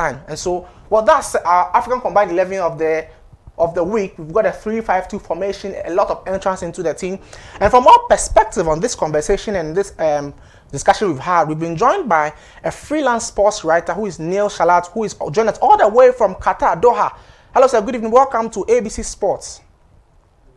time. And so, well, that's our African combined 11 of the week. We've got a 3-5-2 formation, a lot of entrance into the team. And from our perspective on this conversation and this discussion we've had, we've been joined by a freelance sports writer who is Neel Shelat, who is joined us all the way from Qatar, Doha. Hello, sir. Good evening. Welcome to ABC Sports.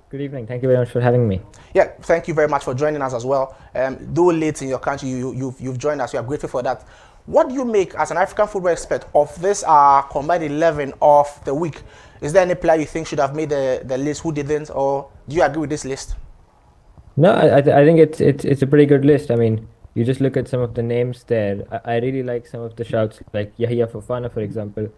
Good evening. Thank you very much for having me. Yeah, thank you very much for joining us as well. Though late in your country, you've joined us. We are grateful for that. What do you make as an African football expert of this combined 11 of the week? Is there any player you think should have made the list who didn't, or do you agree with this list? No, I think it's a pretty good list. I mean, you just look at some of the names there. I really like some of the shouts, like Yahya Fofana, for example.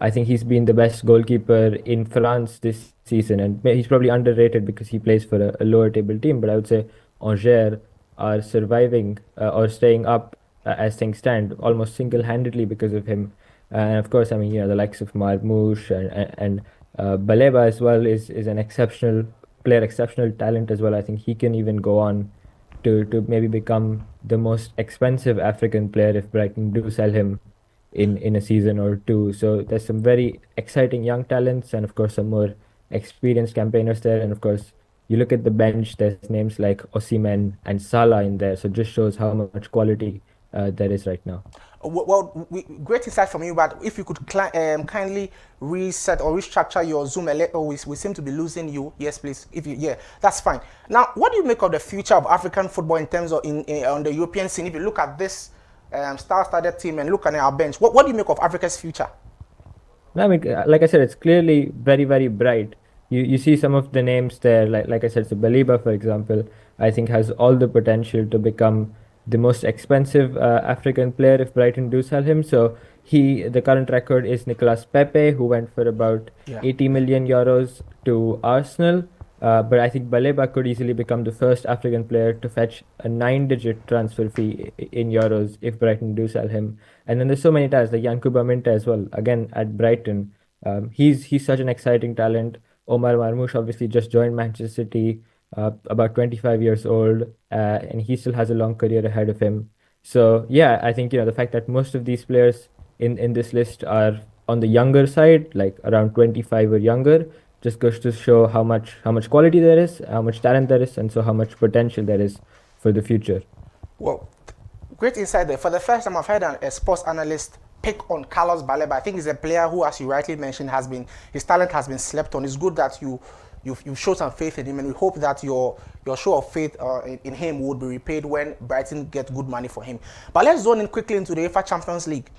I think he's been the best goalkeeper in France this season, and he's probably underrated because he plays for a lower table team. But I would say Angers are surviving or staying up as things stand almost single-handedly because of him. And of course, I mean, the likes of Marmoush and Baleba as well is an exceptional player, exceptional talent as well. I think he can even go on to maybe become the most expensive African player if Brighton do sell him in a season or two. So there's some very exciting young talents and of course some more experienced campaigners there. And of course, you look at the bench, there's names like Osimhen and Salah in there. So it just shows how much quality there is right now. Well, great insight from you, but if you could kindly reset or restructure your Zoom, we seem to be losing you. Yes, please. Yeah, that's fine. Now, what do you make of the future of African football in terms of on the European scene? If you look at this star-studded team and look at our bench, what do you make of Africa's future? No, I mean, like I said, it's clearly very, very bright. You see some of the names there, like I said, so Baliba, for example, I think has all the potential to become the most expensive African player if Brighton do sell him. So the current record is Nicolas Pepe, who went for about 80 million euros to Arsenal. But I think Baleba could easily become the first African player to fetch a 9-digit transfer fee in euros if Brighton do sell him. And then there's so many guys like Yankuba Minteh as well, again at Brighton. He's such an exciting talent. Omar Marmoush obviously just joined Manchester City, about 25 years old, and he still has a long career ahead of him. So yeah, I think the fact that most of these players in this list are on the younger side, like around 25 or younger, just goes to show how much quality there is, how much talent there is, and so how much potential there is for the future. Well, great insight there. For the first time, I've heard a sports analyst pick on Carlos Baleba. I think he's a player who, as you rightly mentioned, his talent has been slept on. It's good that you've showed some faith in him, and we hope that your show of faith in him would be repaid when Brighton get good money for him. But let's zone in quickly into the UEFA Champions League.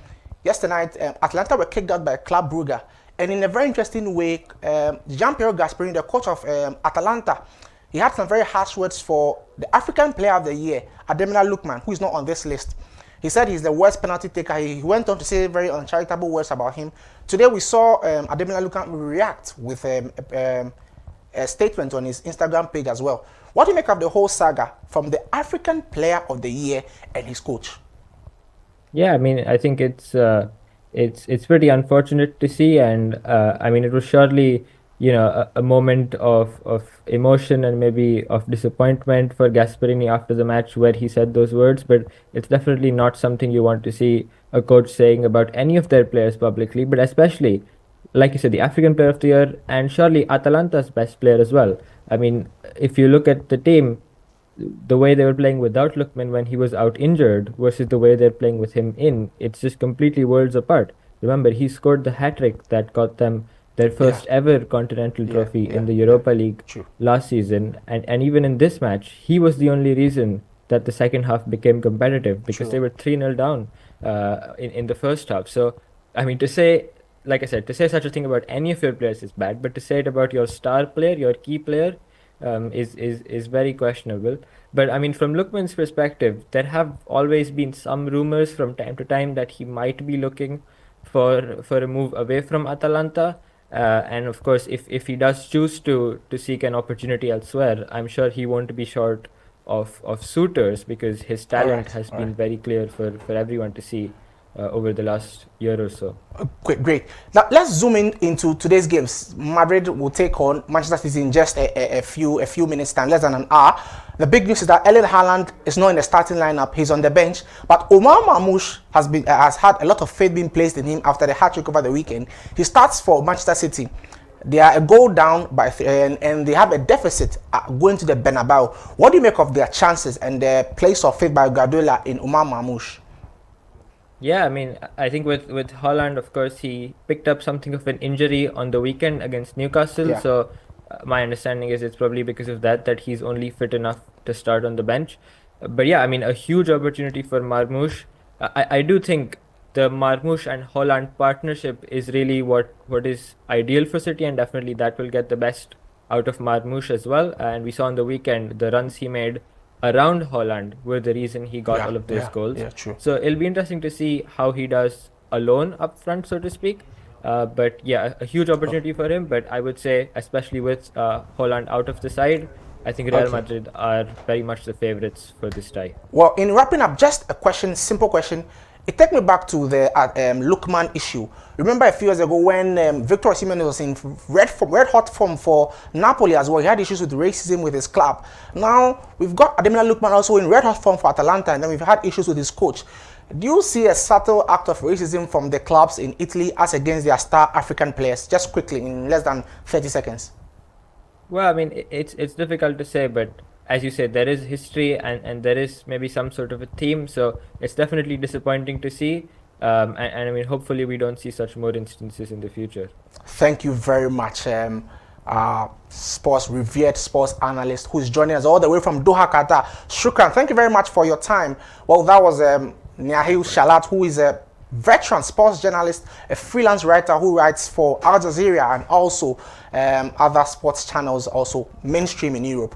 Yesterday night, Atlanta were kicked out by Club Brugge, and in a very interesting way, Jean-Pierre Gasperini, the coach of Atalanta, he had some very harsh words for the African Player of the Year, Gasperini-Lookman, who is not on this list. He said he's the worst penalty taker. He went on to say very uncharitable words about him. Today we saw Gasperini-Lookman react with a statement on his Instagram page as well. What do you make of the whole saga from the African Player of the Year and his coach? Yeah, I mean, I think it's pretty unfortunate to see, and I mean, it was surely a moment of emotion and maybe of disappointment for Gasperini after the match where he said those words. But it's definitely not something you want to see a coach saying about any of their players publicly, but especially, like you said, the African Player of the Year and surely Atalanta's best player as well. I mean, if you look at the team, the way they were playing without Lookman when he was out injured versus the way they're playing with him in, it's just completely worlds apart. Remember, he scored the hat-trick that got them their first ever continental trophy in the Europa League last season. And even in this match, he was the only reason that the second half became competitive because they were 3-0 down in the first half. So, I mean, like I said, to say such a thing about any of your players is bad, but to say it about your star player, your key player, is very questionable. But I mean, from Lookman's perspective, there have always been some rumors from time to time that he might be looking for a move away from Atalanta. And of course, if he does choose to seek an opportunity elsewhere, I'm sure he won't be short of suitors because his talent has been very clear for everyone to see. over the last year or so. Great. Now let's zoom in into today's games. Madrid will take on Manchester City in just a few minutes time, less than an hour. The big news is that Erling Haaland is not in the starting lineup; he's on the bench. But Omar Mamouche has had a lot of faith being placed in him after the hat trick over the weekend. He starts for Manchester City. They are a goal down by and they have a deficit going to the Bernabeu. What do you make of their chances and the place of faith by Guardiola in Omar Mamouche? Yeah, I mean, I think with Holland, of course, he picked up something of an injury on the weekend against Newcastle. Yeah. So my understanding is it's probably because of that he's only fit enough to start on the bench. But yeah, I mean, a huge opportunity for Marmoush. I do think the Marmoush and Holland partnership is really what is ideal for City, and definitely that will get the best out of Marmoush as well. And we saw on the weekend the runs he made around Holland were the reason he got all of those goals. Yeah, true. So it'll be interesting to see how he does alone up front, so to speak. But yeah, a huge opportunity for him. But I would say, especially with Holland out of the side, I think Real Madrid are very much the favorites for this tie. Well, in wrapping up, just a question, simple question. It takes me back to the Lookman issue. Remember a few years ago when Victor Osimhen was in red hot form for Napoli as well. He had issues with racism with his club. Now we've got Ademola Lookman also in red hot form for Atalanta, and then we've had issues with his coach. Do you see a subtle act of racism from the clubs in Italy as against their star African players? Just quickly, in less than 30 seconds. Well, I mean, it's difficult to say, but as you said, there is history and there is maybe some sort of a theme. So it's definitely disappointing to see. And I mean, hopefully we don't see such more instances in the future. Thank you very much, revered sports analyst who's joining us all the way from Doha, Qatar. Shukran, thank you very much for your time. Well, that was Neel Shelat, who is a veteran sports journalist, a freelance writer who writes for Al Jazeera and also other sports channels, also mainstream in Europe.